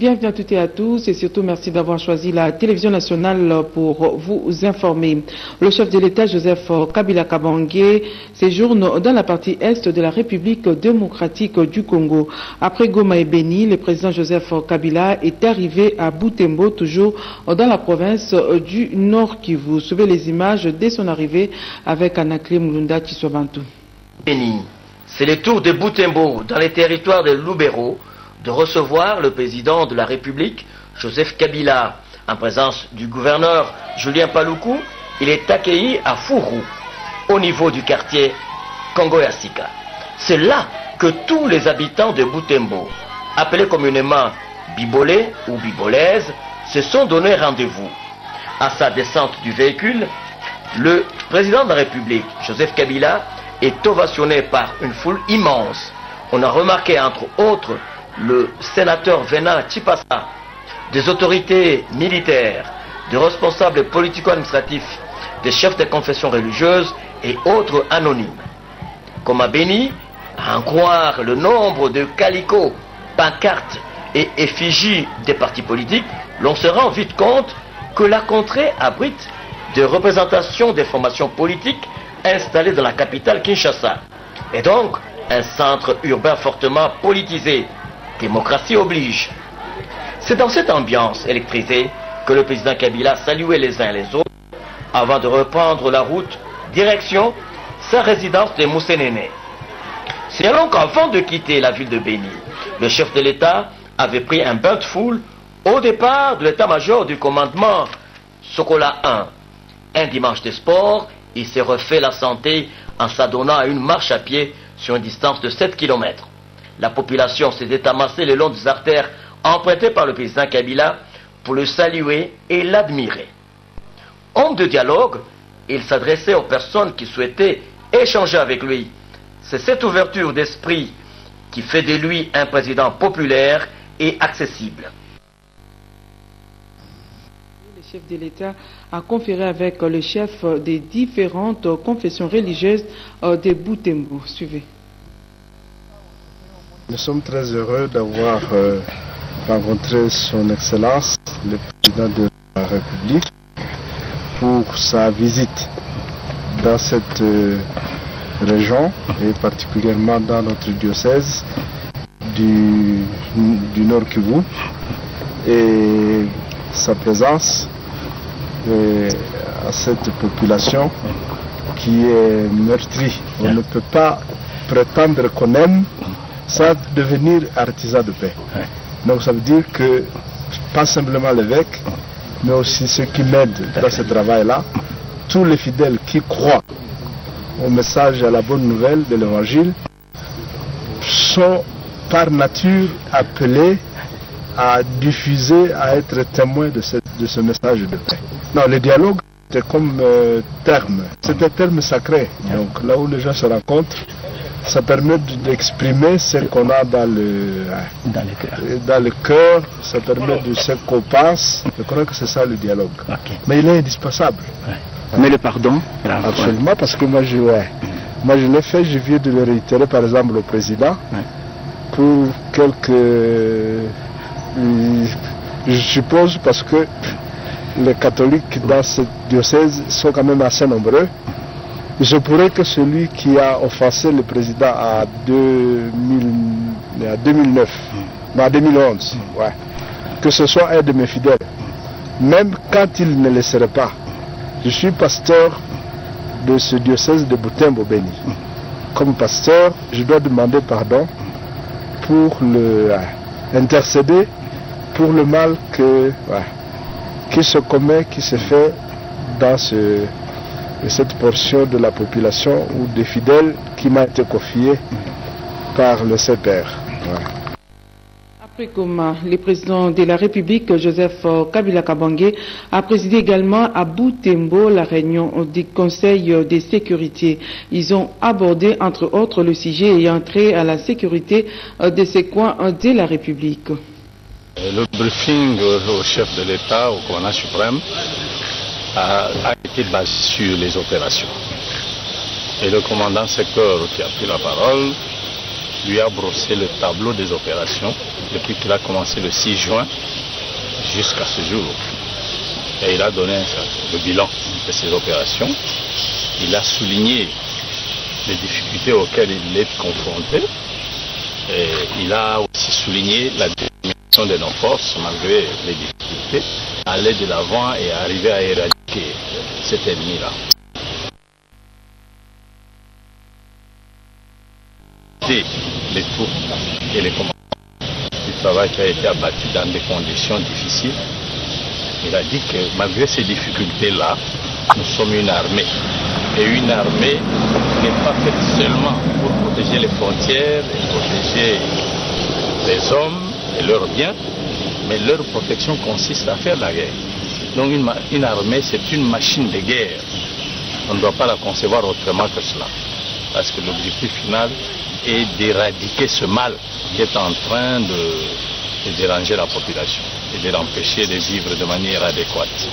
Bienvenue à toutes et à tous et surtout merci d'avoir choisi la télévision nationale pour vous informer. Le chef de l'État Joseph Kabila Kabange séjourne dans la partie est de la République démocratique du Congo. Après Goma et Beni, le président Joseph Kabila est arrivé à Butembo, toujours dans la province du Nord Kivu. Suivez les images dès son arrivée avec Anakle Mulunda Tshisobantu. Beni, c'est le tour de Butembo dans les territoires de Lubero de recevoir le président de la République, Joseph Kabila. En présence du gouverneur Julien Paluku, il est accueilli à Furu, au niveau du quartier Kongo-Yassika. C'est là que tous les habitants de Butembo, appelés communément Bibolais ou Bibolaises, se sont donné rendez-vous. À sa descente du véhicule, le président de la République, Joseph Kabila, est ovationné par une foule immense. On a remarqué entre autres le sénateur Venant Chipasa, des autorités militaires, des responsables politico-administratifs, des chefs de confessions religieuses et autres anonymes. Comme à Beni, à en croire le nombre de calicots, pancartes et effigies des partis politiques, l'on se rend vite compte que la contrée abrite des représentations des formations politiques installées dans la capitale Kinshasa. Et donc, un centre urbain fortement politisé. Démocratie oblige. C'est dans cette ambiance électrisée que le président Kabila saluait les uns et les autres avant de reprendre la route direction sa résidence de Moussenene. Signalons qu'avant de quitter la ville de Beni, le chef de l'État avait pris un bain de foule au départ de l'état-major du commandement Sokola 1. Un dimanche de sport, il s'est refait la santé en s'adonnant à une marche à pied sur une distance de 7 km. La population s'était amassée le long des artères empruntées par le président Kabila pour le saluer et l'admirer. Homme de dialogue, il s'adressait aux personnes qui souhaitaient échanger avec lui. C'est cette ouverture d'esprit qui fait de lui un président populaire et accessible. Le chef de l'État a conféré avec le chef des différentes confessions religieuses de Butembo. Suivez. Nous sommes très heureux d'avoir rencontré son Excellence, le président de la République, pour sa visite dans cette région et particulièrement dans notre diocèse du Nord Kivu, et sa présence à cette population qui est meurtrie. On ne peut pas prétendre qu'on aime sans devenir artisan de paix. Donc ça veut dire que pas simplement l'évêque, mais aussi ceux qui m'aident dans ce travail-là, tous les fidèles qui croient au message, à la bonne nouvelle de l'évangile, sont par nature appelés à diffuser, à être témoins de ce message de paix. Non, le dialogue, c'est comme terme, c'est un terme sacré. Donc là où les gens se rencontrent, ça permet d'exprimer ce qu'on a dans le cœur, ça permet de ce qu'on pense. Je crois que c'est ça le dialogue. Okay. Mais il est indispensable. Ouais. Mais le pardon? Absolument, parce que moi je l'ai fait, je viens de le réitérer par exemple au président, pour quelques... Je suppose parce que les catholiques dans ce diocèse sont quand même assez nombreux. Je pourrais que celui qui a offensé le président en 2009, en 2011, que ce soit un de mes fidèles, même quand il ne le serait pas. Je suis pasteur de ce diocèse de Butembo Beni. Comme pasteur, je dois demander pardon pour intercéder pour le mal qui se commet, qui se fait dans cette portion de la population ou des fidèles qui m'a été confiée par le Saint-Père. Après Goma, le président de la République, Joseph Kabila Kabange, a présidé également à Butembo la réunion du Conseil de sécurité. Ils ont abordé entre autres le sujet ayant trait à la sécurité de ces coins de la République. Le briefing au chef de l'État, au commandant suprême, a été basé sur les opérations. Et le commandant secteur qui a pris la parole lui a brossé le tableau des opérations depuis qu'il a commencé le 6 juin jusqu'à ce jour. Et il a donné le bilan de ces opérations. Il a souligné les difficultés auxquelles il est confronté. Et il a aussi souligné la détermination de nos forces, malgré les difficultés, à aller de l'avant et à arriver à éradiquer cet ennemi-là. Les troupes et les commandants du travail qui a été abattu dans des conditions difficiles. Il a dit que malgré ces difficultés-là, nous sommes une armée. Et une armée n'est pas faite seulement pour protéger les frontières et protéger les hommes et leurs biens, mais leur protection consiste à faire la guerre. Donc une armée, c'est une machine de guerre. On ne doit pas la concevoir autrement que cela. Parce que l'objectif final est d'éradiquer ce mal qui est en train de déranger la population et de l'empêcher de vivre de manière adéquate.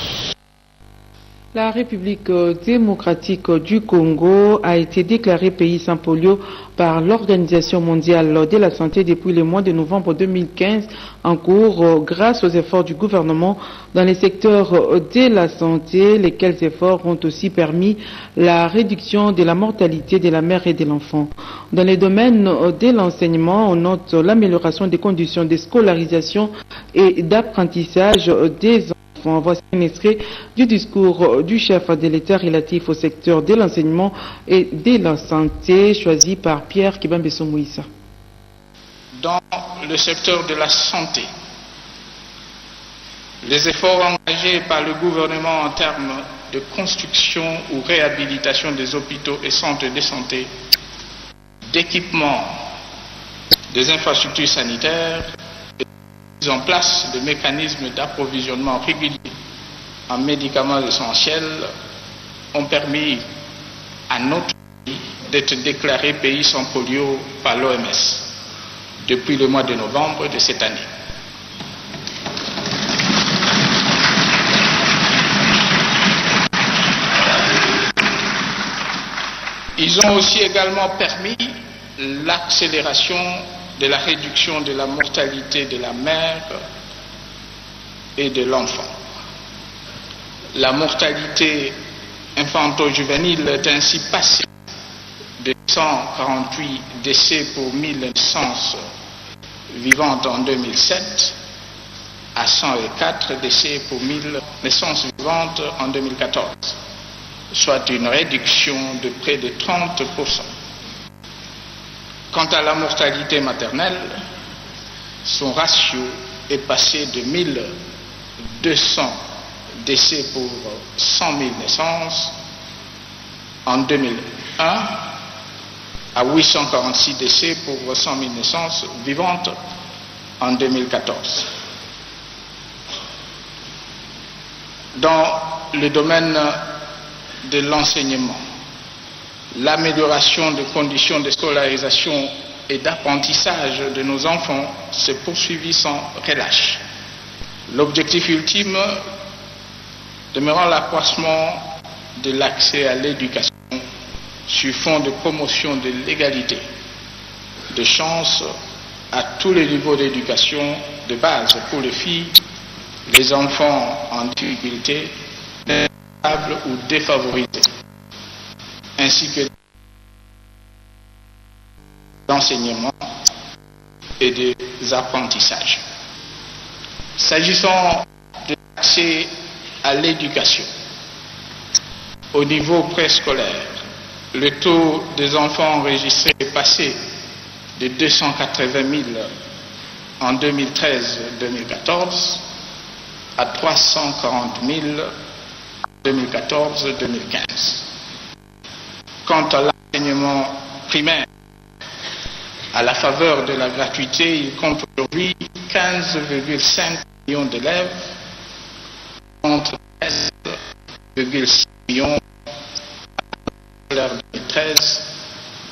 La République démocratique du Congo a été déclarée pays sans polio par l'Organisation mondiale de la santé depuis le mois de novembre 2015 en cours grâce aux efforts du gouvernement dans les secteurs de la santé, lesquels efforts ont aussi permis la réduction de la mortalité de la mère et de l'enfant. Dans les domaines de l'enseignement, on note l'amélioration des conditions de scolarisation et d'apprentissage des enfants. Voici un extrait du discours du chef de l'État relatif au secteur de l'enseignement et de la santé, choisi par Pierre Kibambeso Moïsa. Dans le secteur de la santé, les efforts engagés par le gouvernement en termes de construction ou réhabilitation des hôpitaux et centres de santé, d'équipement des infrastructures sanitaires, mise en place de mécanismes d'approvisionnement régulier en médicaments essentiels ont permis à notre pays d'être déclaré pays sans polio par l'OMS depuis le mois de novembre de cette année. Ils ont aussi également permis l'accélération de la réduction de la mortalité de la mère et de l'enfant. La mortalité infanto-juvénile est ainsi passée de 148 décès pour 1000 naissances vivantes en 2007 à 104 décès pour 1000 naissances vivantes en 2014, soit une réduction de près de 30%. Quant à la mortalité maternelle, son ratio est passé de 1200 décès pour 100 000 naissances en 2001 à 846 décès pour 100 000 naissances vivantes en 2014. Dans le domaine de l'enseignement, l'amélioration des conditions de scolarisation et d'apprentissage de nos enfants s'est poursuivie sans relâche. L'objectif ultime demeurant l'accroissement de l'accès à l'éducation sur fond de promotion de l'égalité, de chance à tous les niveaux d'éducation de base pour les filles, les enfants en difficulté, vulnérables ou défavorisés, ainsi que d'enseignement et des apprentissages. S'agissant de l'accès à l'éducation, au niveau préscolaire, le taux des enfants enregistrés est passé de 280 000 en 2013-2014 à 340 000 en 2014-2015. Quant à l'enseignement primaire, à la faveur de la gratuité, il compte aujourd'hui 15,5 millions d'élèves contre 13,6 millions en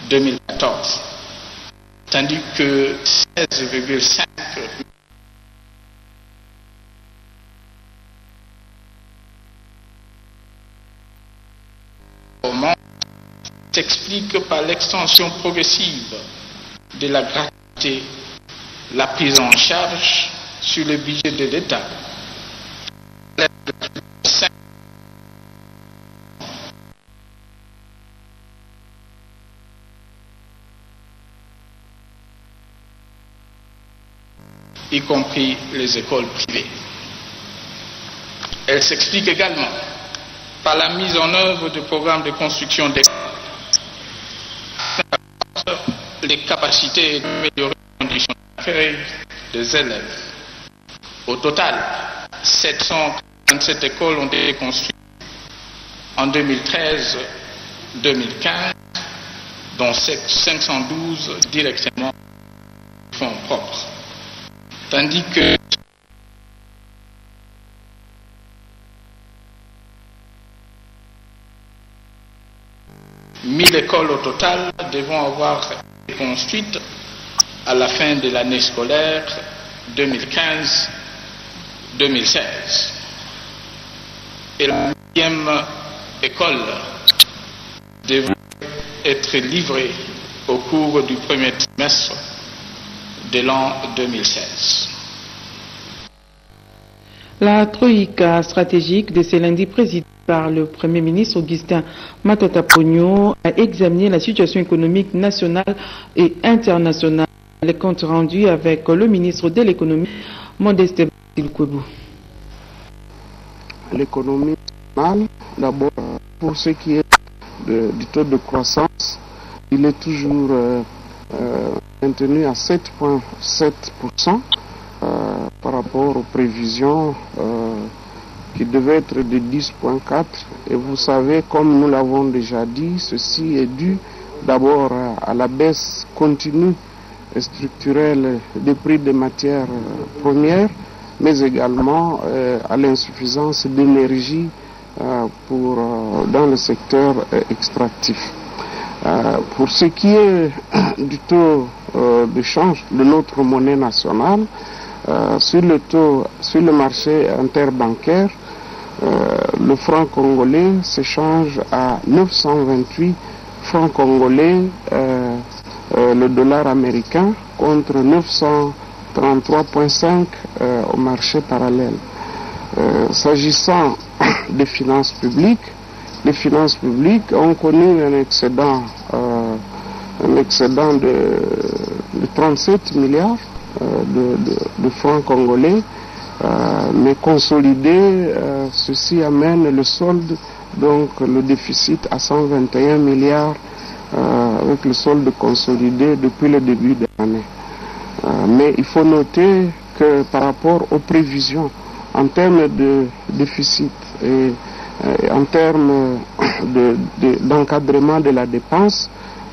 2013-2014, tandis que 16,5 s'explique par l'extension progressive de la gratuité, la prise en charge sur le budget de l'État, y compris les écoles privées. Elle s'explique également par la mise en œuvre de programmes de construction d'écoles, les capacités d'améliorer les conditions d'accueil des élèves. Au total, 747 écoles ont été construites en 2013-2015, dont 512 directement fonds propres. Tandis que mille écoles au total devront avoir été construites à la fin de l'année scolaire 2015-2016. Et la 10e école devrait être livrée au cours du premier trimestre de l'an 2016. La troïka stratégique de ce lundi présidée par le Premier ministre Augustin Matata Ponyo a examiné la situation économique nationale et internationale. Les comptes rendus avec le ministre de l'économie, Modeste Basilkwebou. L'économie nationale, d'abord pour ce qui est du taux de croissance, il est toujours maintenu à 7,7% par rapport aux prévisions qui devaient être de 10,4%. Et vous savez, comme nous l'avons déjà dit, ceci est dû d'abord à la baisse continue et structurelle des prix des matières premières, mais également à l'insuffisance d'énergie dans le secteur extractif. Pour ce qui est du taux de change de notre monnaie nationale, sur le marché interbancaire, le franc congolais s'échange à 928 francs congolais, le dollar américain contre 933,5 au marché parallèle. S'agissant des finances publiques, les finances publiques ont connu un excédent de 37 milliards de francs congolais, mais consolidé, ceci amène le solde, donc le déficit à 121 milliards avec le solde consolidé depuis le début de l'année. Mais il faut noter que par rapport aux prévisions en termes de déficit et en termes d'encadrement de la dépense,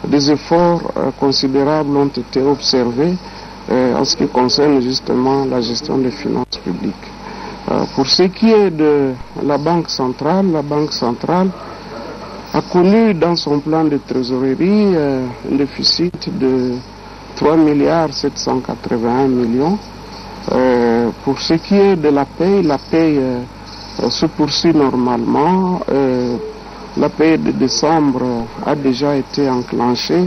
des efforts considérables ont été observés en ce qui concerne justement la gestion des finances publiques. Pour ce qui est de la Banque centrale a connu dans son plan de trésorerie un déficit de 3 milliards 781 millions. Pour ce qui est de la paye se poursuit normalement. La paye de décembre a déjà été enclenchée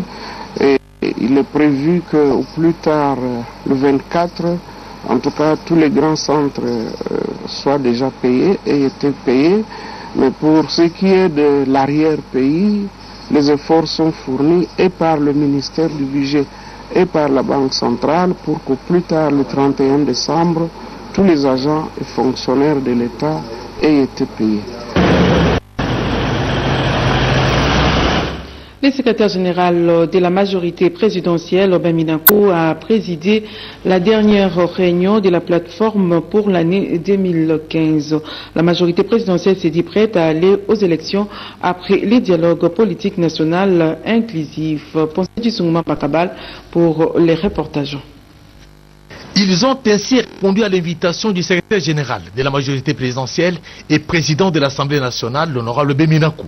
et il est prévu qu'au plus tard, le 24, en tout cas tous les grands centres soient déjà payés et étaient payés. Mais pour ce qui est de l'arrière-pays, les efforts sont fournis et par le ministère du Budget et par la Banque centrale pour qu'au plus tard, le 31 décembre, tous les agents et fonctionnaires de l'État aient été payés. Le secrétaire général de la majorité présidentielle, Aubin Minakou, a présidé la dernière réunion de la plateforme pour l'année 2015. La majorité présidentielle s'est dit prête à aller aux élections après les dialogues politiques nationaux inclusifs. Pensez du Souma Pakabal pour les reportages. Ils ont ainsi répondu à l'invitation du secrétaire général de la majorité présidentielle et président de l'Assemblée nationale, l'honorable Aubin Minakou.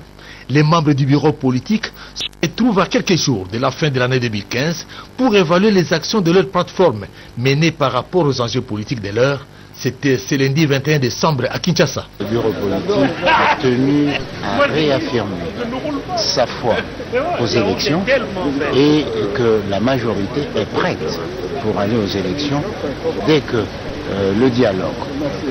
Les membres du bureau politique se trouvent à quelques jours de la fin de l'année 2015 pour évaluer les actions de leur plateforme menées par rapport aux enjeux politiques de l'heure, C'était ce lundi 21 décembre à Kinshasa. Le bureau politique a tenu à réaffirmer sa foi aux élections et que la majorité est prête pour aller aux élections dès que le dialogue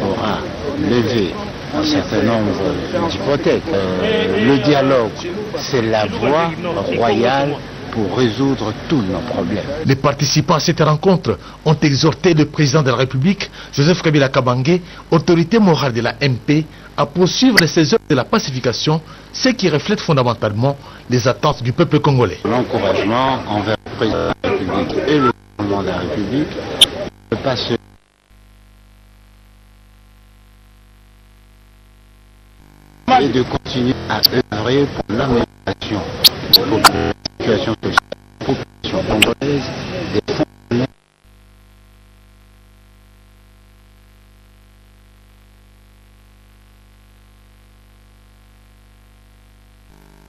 aura levé un certain nombre d'hypothèques. Le dialogue, c'est la voie royale pour résoudre tous nos problèmes. Les participants à cette rencontre ont exhorté le président de la République, Joseph Kabila Kabange, autorité morale de la MP, à poursuivre ces œuvres de la pacification, ce qui reflète fondamentalement les attentes du peuple congolais. L'encouragement envers le président de la République et le gouvernement de la République ne pas se et de continuer à œuvrer pour l'amélioration de la situation sociale de la population congolaise, des fonds.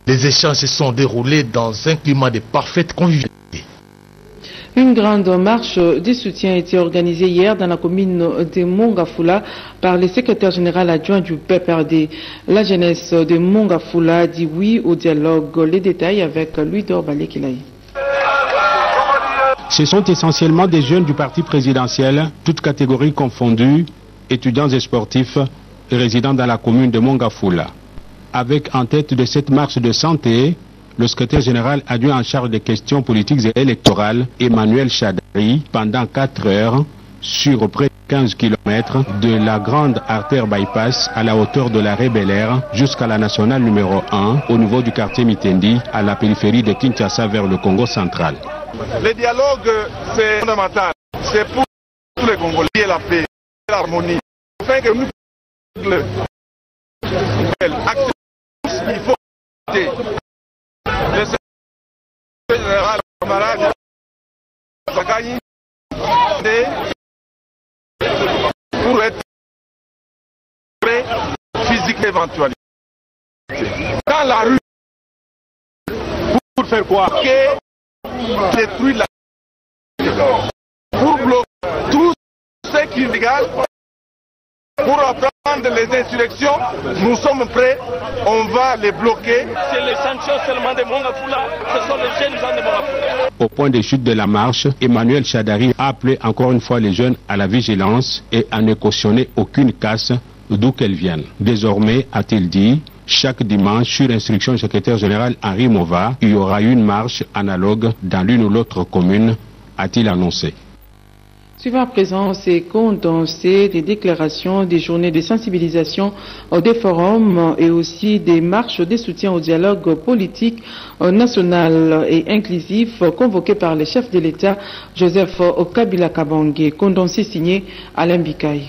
Les échanges se sont déroulés dans un climat de parfaite convivialité. Une grande marche de soutien a été organisée hier dans la commune de Mongafula par le secrétaire général adjoint du PPRD. La jeunesse de Mongafula dit oui au dialogue. Les détails avec Louis Dorbalé Kilaï. Ce sont essentiellement des jeunes du parti présidentiel, toutes catégories confondues, étudiants et sportifs, résidant dans la commune de Mongafula. Avec en tête de cette marche de santé, le secrétaire général adjoint en charge des questions politiques et électorales, Emmanuel Chadari, pendant 4 heures, sur près de 15 km de la grande artère bypass à la hauteur de l'arrêt Bel Air jusqu'à la nationale numéro 1, au niveau du quartier Mitendi, à la périphérie de Kinshasa vers le Congo central. Le dialogue, c'est fondamental. C'est pour tous les Congolais la paix, l'harmonie. Afin que nous il faut le général camarade Sakani pour être prêt physique éventuellement. Dans la rue, pour faire quoi? Détruire la pour bloquer tout ce qui est légal. Pour reprendre les insurrections, nous sommes prêts, on va les bloquer. C'est les sanctions seulement de Mongafula, ce sont les jeunes gens de Mongafula. Au point de chute de la marche, Emmanuel Chadari a appelé encore une fois les jeunes à la vigilance et à ne cautionner aucune casse d'où qu'elle vienne. Désormais, a-t-il dit, chaque dimanche, sur instruction du secrétaire général Henri Mova, il y aura une marche analogue dans l'une ou l'autre commune, a-t-il annoncé. Suivant à présent, c'est condensé des déclarations, des journées de sensibilisation, des forums et aussi des marches de soutien au dialogue politique national et inclusif convoqués par le chef de l'État, Joseph Kabila Kabange. Condensé signé Alain Bikaï.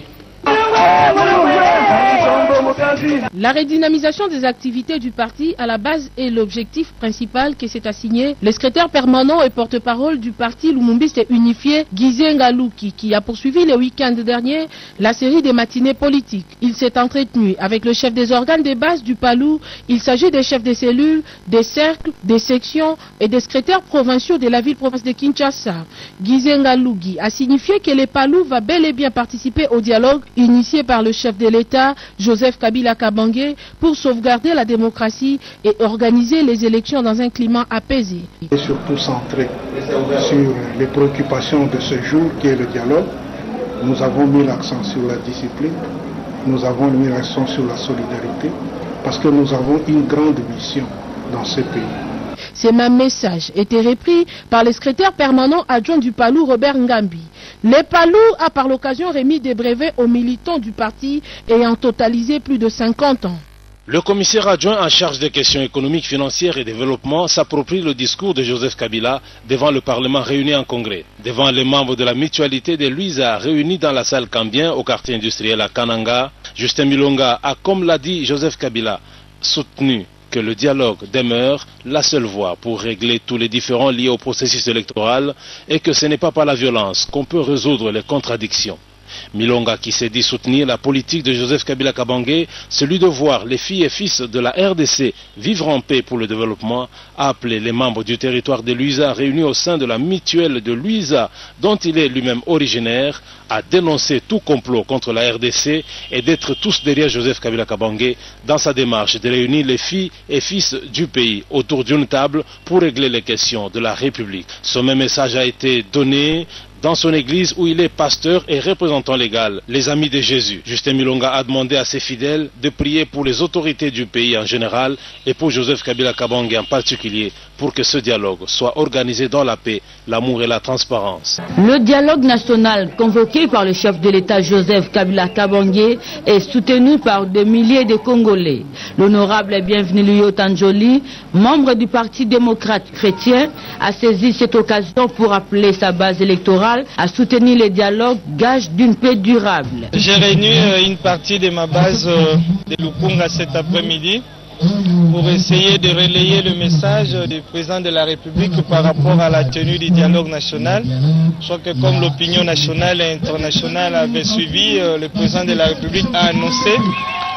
La redynamisation des activités du parti à la base est l'objectif principal que s'est assigné le secrétaire permanent et porte-parole du parti Lumumbiste unifié, Guizé Ngalouki, qui a poursuivi le week-end dernier la série des matinées politiques. Il s'est entretenu avec le chef des organes de base du Palou. Il s'agit des chefs des cellules, des cercles, des sections et des secrétaires provinciaux de la ville-province de Kinshasa. Guizé Ngalouki a signifié que le Palou va bel et bien participer au dialogue initié par le chef de l'État, Joseph Kabila Kabange, pour sauvegarder la démocratie et organiser les élections dans un climat apaisé. Et surtout centré sur les préoccupations de ce jour qui est le dialogue. Nous avons mis l'accent sur la discipline, nous avons mis l'accent sur la solidarité, parce que nous avons une grande mission dans ce pays. Ces mêmes messages étaient repris par le secrétaire permanent adjoint du Palou, Robert Ngambi. Le Palou a par l'occasion remis des brevets aux militants du parti ayant totalisé plus de 50 ans. Le commissaire adjoint en charge des questions économiques, financières et développement s'approprie le discours de Joseph Kabila devant le Parlement réuni en congrès. Devant les membres de la mutualité de Luisa réunis dans la salle Cambien au quartier industriel à Kananga, Justin Milonga a, comme l'a dit Joseph Kabila, soutenu que le dialogue demeure la seule voie pour régler tous les différends liés au processus électoral et que ce n'est pas par la violence qu'on peut résoudre les contradictions. Milonga, qui s'est dit soutenir la politique de Joseph Kabila Kabange, celui de voir les filles et fils de la RDC vivre en paix pour le développement, a appelé les membres du territoire de Luiza réunis au sein de la mutuelle de Luiza, dont il est lui-même originaire, à dénoncer tout complot contre la RDC et d'être tous derrière Joseph Kabila Kabange dans sa démarche de réunir les filles et fils du pays autour d'une table pour régler les questions de la République. Ce même message a été donné dans son église où il est pasteur et représentant légal, les Amis de Jésus. Justin Milonga a demandé à ses fidèles de prier pour les autorités du pays en général et pour Joseph Kabila Kabange en particulier, pour que ce dialogue soit organisé dans la paix, l'amour et la transparence. Le dialogue national convoqué par le chef de l'État Joseph Kabila Kabange est soutenu par des milliers de Congolais. L'honorable et bienvenu Luyo Tanjoli, membre du Parti démocrate chrétien, a saisi cette occasion pour appeler sa base électorale à soutenir les dialogues, gage d'une paix durable. J'ai réuni une partie de ma base de Lukunga cet après-midi pour essayer de relayer le message du président de la République par rapport à la tenue du dialogue national. Je crois que comme l'opinion nationale et internationale avait suivi, le président de la République a annoncé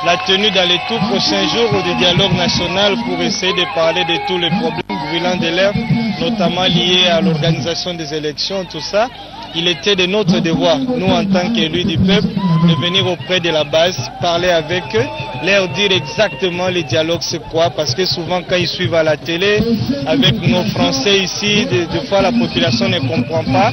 la tenue dans les tout prochains jours du dialogue national pour essayer de parler de tous les problèmes brûlants de l'ère, notamment liés à l'organisation des élections, tout ça. Il était de notre devoir, nous en tant qu'élus du peuple, de venir auprès de la base, parler avec eux, leur dire exactement les dialogues c'est quoi, parce que souvent quand ils suivent à la télé, avec nos Français ici, des fois la population ne comprend pas.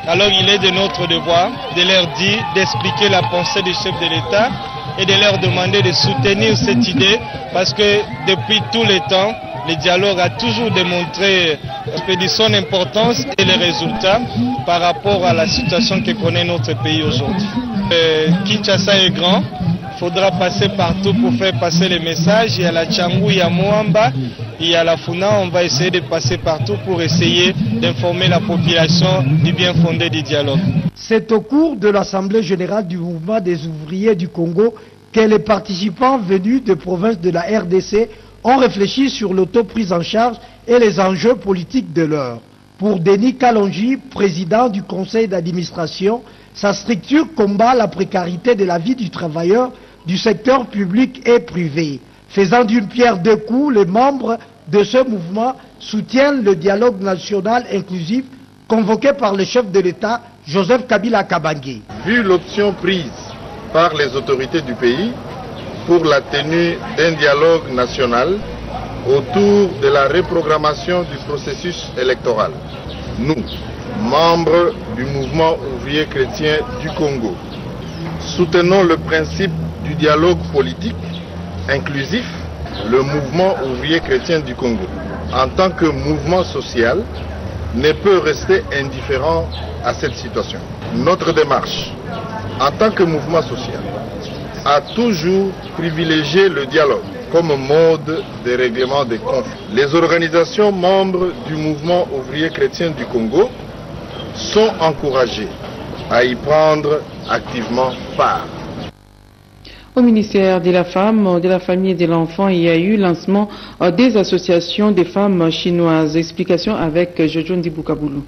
Alors il est de notre devoir de leur dire, d'expliquer la pensée du chef de l'État et de leur demander de soutenir cette idée, parce que depuis tout le temps, le dialogue a toujours démontré son importance et les résultats par rapport à la situation que connaît notre pays aujourd'hui. Kinshasa est grand, il faudra passer partout pour faire passer les messages. Il y a la Tchangou, il y a Moamba, il y a la Funa. On va essayer de passer partout pour essayer d'informer la population du bien fondé du dialogue. C'est au cours de l'Assemblée générale du mouvement des ouvriers du Congo que les participants venus de provinces de la RDC ont réfléchi sur l'auto-prise en charge et les enjeux politiques de l'heure. Pour Denis Kalonji, président du conseil d'administration, sa structure combat la précarité de la vie du travailleur du secteur public et privé. Faisant d'une pierre deux coups, les membres de ce mouvement soutiennent le dialogue national inclusif convoqué par le chef de l'État, Joseph Kabila Kabange. Vu l'option prise par les autorités du pays pour la tenue d'un dialogue national autour de la reprogrammation du processus électoral, nous, membres du mouvement ouvrier chrétien du Congo, soutenons le principe du dialogue politique inclusif. Le mouvement ouvrier chrétien du Congo, en tant que mouvement social, ne peut rester indifférent à cette situation. Notre démarche, en tant que mouvement social, a toujours privilégié le dialogue comme mode de règlement des conflits. Les organisations membres du mouvement ouvrier chrétien du Congo sont encouragées à y prendre activement part. Au ministère de la Femme, de la Famille et de l'Enfant, il y a eu lancement des associations des femmes chinoises. Explication avec Jojo Ndiboukaboulou.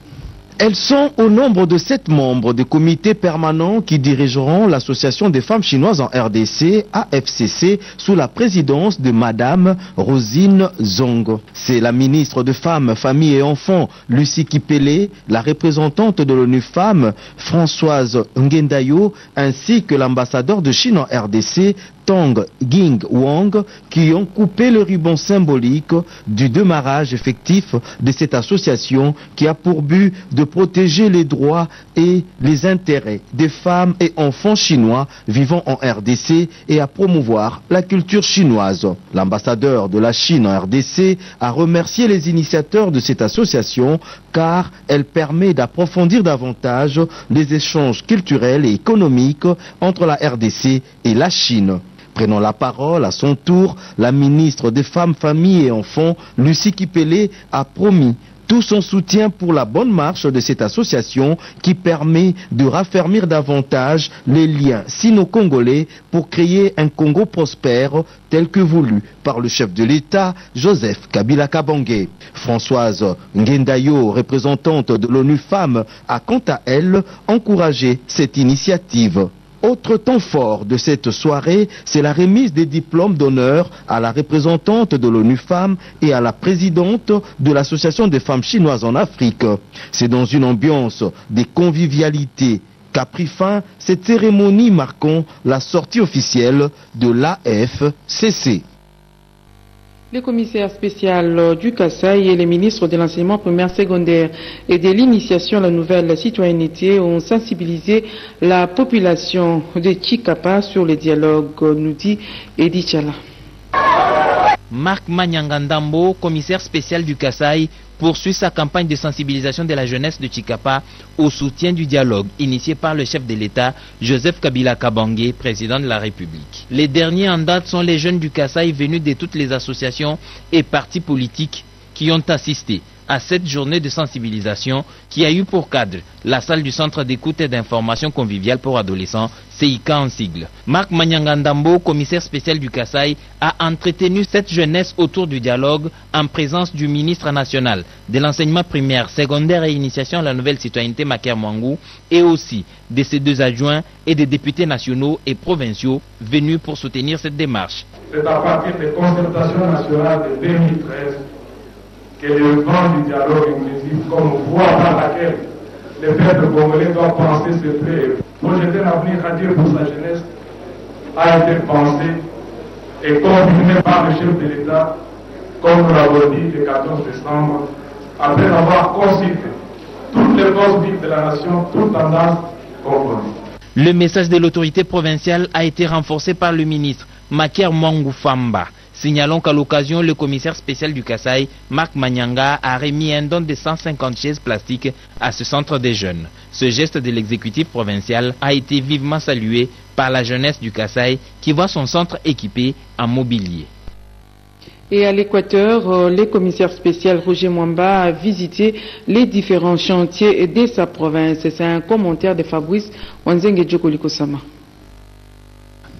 Elles sont au nombre de 7 membres du comité permanent qui dirigeront l'association des femmes chinoises en RDC, AFCC, sous la présidence de Madame Rosine Zong. C'est la ministre de Femmes, Famille et Enfants, Lucie Kipele, la représentante de l'ONU Femmes, Françoise Ngendayo, ainsi que l'ambassadeur de Chine en RDC, Tong Ging Wang, qui ont coupé le ruban symbolique du démarrage effectif de cette association qui a pour but de protéger les droits et les intérêts des femmes et enfants chinois vivant en RDC et à promouvoir la culture chinoise. L'ambassadeur de la Chine en RDC a remercié les initiateurs de cette association car elle permet d'approfondir davantage les échanges culturels et économiques entre la RDC et la Chine. Prenant la parole à son tour, la ministre des Femmes, Familles et Enfants, Lucie Kipele, a promis tout son soutien pour la bonne marche de cette association qui permet de raffermir davantage les liens sino-congolais pour créer un Congo prospère tel que voulu par le chef de l'État, Joseph Kabila Kabange. Françoise Ngendayo, représentante de l'ONU Femmes, a quant à elle encouragé cette initiative. Autre temps fort de cette soirée, c'est la remise des diplômes d'honneur à la représentante de l'ONU Femmes et à la présidente de l'Association des femmes chinoises en Afrique. C'est dans une ambiance de convivialité qu'a pris fin cette cérémonie marquant la sortie officielle de l'AFCC. Le commissaire spécial du Kasaï et les ministres de l'enseignement primaire secondaire et de l'initiation à la nouvelle citoyenneté ont sensibilisé la population de Tshikapa sur le dialogue, nous dit Edi Chala. Marc Manyangandambo, commissaire spécial du Kasaï, poursuit sa campagne de sensibilisation de la jeunesse de Tshikapa au soutien du dialogue initié par le chef de l'État, Joseph Kabila Kabange, président de la République. Les derniers en date sont les jeunes du Kasaï venus de toutes les associations et partis politiques qui ont assisté à cette journée de sensibilisation qui a eu pour cadre la salle du centre d'écoute et d'information conviviale pour adolescents, CIK en sigle. Marc Manyangandambo, commissaire spécial du Kasaï, a entretenu cette jeunesse autour du dialogue en présence du ministre national de l'enseignement primaire, secondaire et initiation à la nouvelle citoyenneté Maker Mwangou et aussi de ses deux adjoints et des députés nationaux et provinciaux venus pour soutenir cette démarche. C'est à partir des concertations nationales de 2013 que le vent du dialogue inclusif comme voie par laquelle les peuples congolais doivent penser ce prêt. Projeter un avenir radieux pour sa jeunesse a été pensé et confirmé par le chef de l'État, comme nous l'avons dit le 14 décembre, après avoir consulté toutes les forces vives de la nation, toutes tendances confondues. Le message de l'autorité provinciale a été renforcé par le ministre Maker Mwangou Famba. Signalons qu'à l'occasion, le commissaire spécial du Kasaï, Marc Manyanga, a remis un don de 150 chaises plastiques à ce centre des jeunes. Ce geste de l'exécutif provincial a été vivement salué par la jeunesse du Kasaï qui voit son centre équipé en mobilier. Et à l'Équateur, le commissaire spécial Roger Mwamba a visité les différents chantiers de sa province. C'est un commentaire de Fabrice Wanzenge Djokolikosama.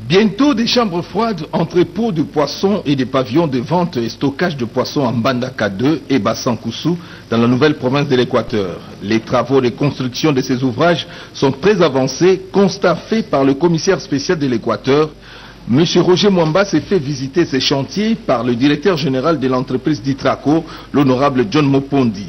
Bientôt des chambres froides, entrepôts de poissons et des pavillons de vente et stockage de poissons en Mbandaka 2 et Bassankoussou dans la nouvelle province de l'Équateur. Les travaux de construction de ces ouvrages sont très avancés, constat fait par le commissaire spécial de l'Équateur. M. Roger Mwamba s'est fait visiter ces chantiers par le directeur général de l'entreprise d'Itraco, l'honorable John Mopondi.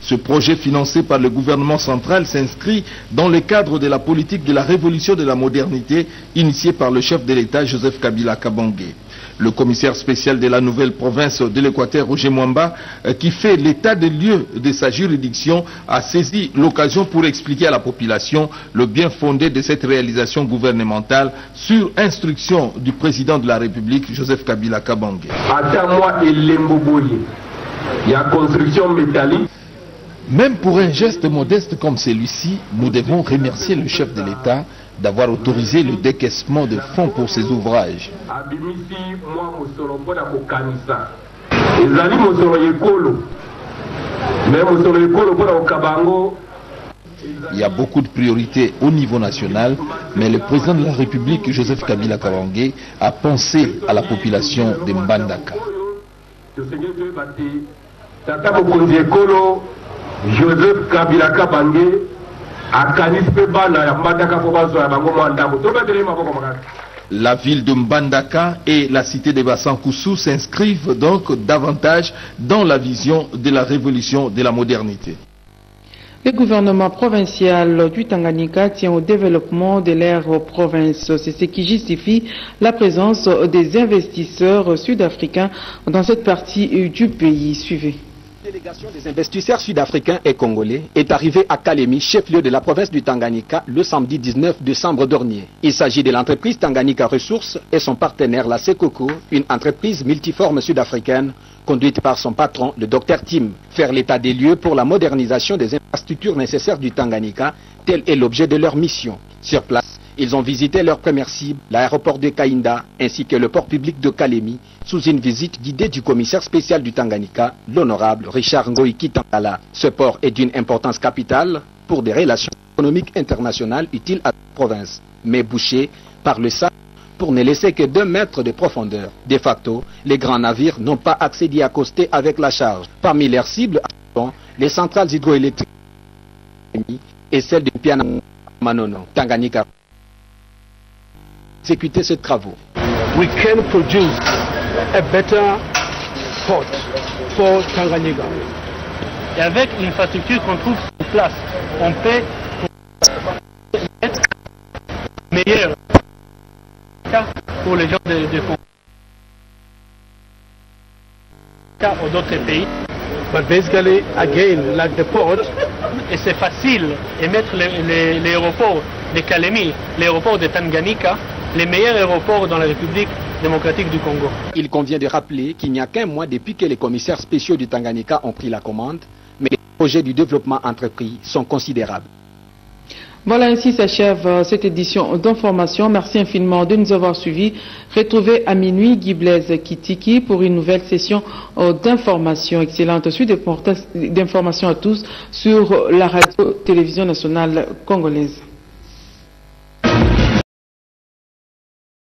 Ce projet financé par le gouvernement central s'inscrit dans le cadre de la politique de la révolution de la modernité initiée par le chef de l'État Joseph Kabila Kabange. Le commissaire spécial de la nouvelle province de l'Équateur, Roger Mwamba, qui fait l'état des lieux de sa juridiction, a saisi l'occasion pour expliquer à la population le bien fondé de cette réalisation gouvernementale sur instruction du président de la République, Joseph Kabila Kabange. Il y a construction métallique. Même pour un geste modeste comme celui-ci, nous devons remercier le chef de l'État d'avoir autorisé le décaissement de fonds pour ces ouvrages. Il y a beaucoup de priorités au niveau national, mais le président de la République, Joseph Kabila Kabange, a pensé à la population de Mbandaka. Joseph Kabila Kabange La ville de Mbandaka et la cité de Bassankoussou s'inscrivent donc davantage dans la vision de la révolution de la modernité. Le gouvernement provincial du Tanganyika tient au développement de leur province. C'est ce qui justifie la présence des investisseurs sud-africains dans cette partie du pays. Suivez. La délégation des investisseurs sud-africains et congolais est arrivée à Kalemi, chef-lieu de la province du Tanganyika, le samedi 19 décembre dernier. Il s'agit de l'entreprise Tanganyika Ressources et son partenaire, la Sekoko, une entreprise multiforme sud-africaine conduite par son patron, le Dr Tim. Faire l'état des lieux pour la modernisation des infrastructures nécessaires du Tanganyika, tel est l'objet de leur mission. Sur place, Ils ont visité leur première cible, l'aéroport de Kainda, ainsi que le port public de Kalemi, sous une visite guidée du commissaire spécial du Tanganyika, l'honorable Richard Ngoïki Tantala. Ce port est d'une importance capitale pour des relations économiques internationales utiles à la province, mais bouché par le sable pour ne laisser que 2 mètres de profondeur. De facto, les grands navires n'ont pas accès d'y accoster avec la charge. Parmi leurs cibles, les centrales hydroélectriques et celles de Piana Manono, Tanganyika. Exécuter ces travaux. We can produce a better port for Tanganyika. Et avec l'infrastructure qu'on trouve sur place, on peut être meilleur pour les gens de Congo ou d'autres pays. But basically, again, like the port, et c'est facile de mettre l'aéroport de Kalemi, l'aéroport de Tanganyika, les meilleurs aéroports dans la République démocratique du Congo. Il convient de rappeler qu'il n'y a qu'un mois depuis que les commissaires spéciaux du Tanganyika ont pris la commande, mais les projets du développement entrepris sont considérables. Voilà, ainsi s'achève cette édition d'information. Merci infiniment de nous avoir suivis. Retrouvez à minuit Guy Blaise Kitiki pour une nouvelle session d'information. Excellente suite d'informations à tous sur la radio-télévision nationale congolaise.